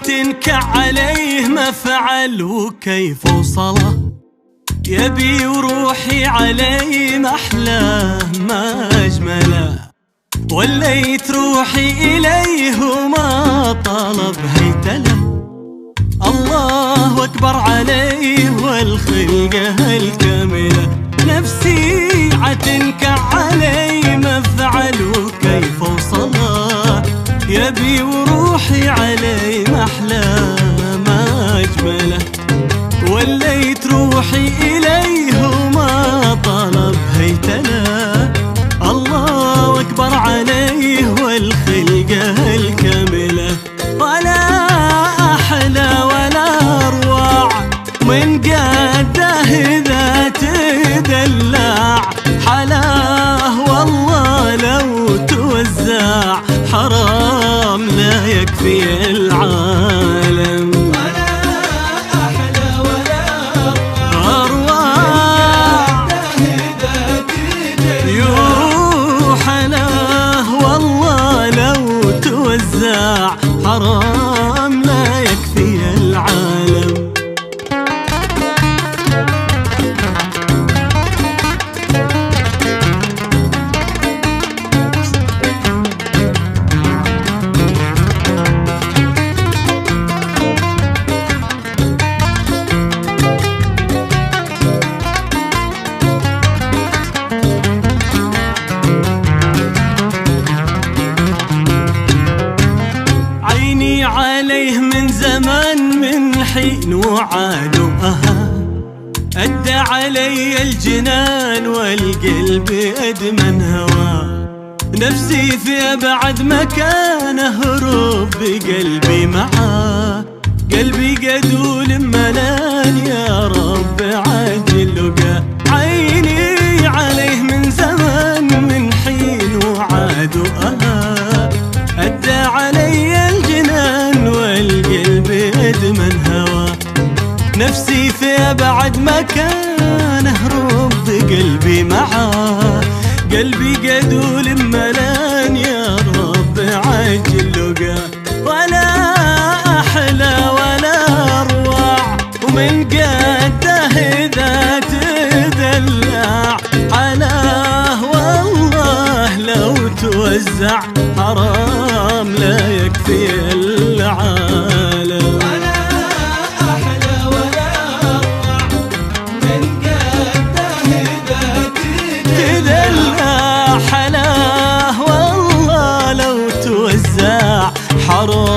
تنكع عليه ما فعل وكيف وصله، يبي وروحي عليه ما أحلاه ما أجمله، وليت روحي إليه وما طلب هيتله. الله أكبر عليه والخلقة الكاملة، نفسي عتنكع عليه ما فعل وكيف وصله، يبي وروحي عليه ما أحلاه ما أجمله، وليت روحي إليه وما طلب هيتله. الله أكبر عليه والخلقة الكاملة، ولا أحلى ولا أروع من قده إذا تدلع، حلاه والله لو توزع حرام لا يكفي العالم. ولا أحلى ولا أروع يو حلاه والله لو توزع حرام لا يكفي العالم. عليه من زمان من حين وعاد أدى علي الجنان والقلب أدمن هواه، نفسي في أبعد مكان أهرب بقلبي معاه، قلبي قدول ملان يا رب عجل لقاه. عيني عليه من زمان من حين وعاد أدى علي الجنان والقلب أدمن هواه، نفسي في أبعد مكان أهرب بقلبي معاه، قلبي قدول ملان يا رب عجل لقاه. ولا أحلى ولا أروع ومن قده إذا تدلع، حلاه والله لو توزع حرام لا يكفي العالم. ولا أحلى ولا أروع من قده إذا تدلع، حلاه والله لو توزع حرام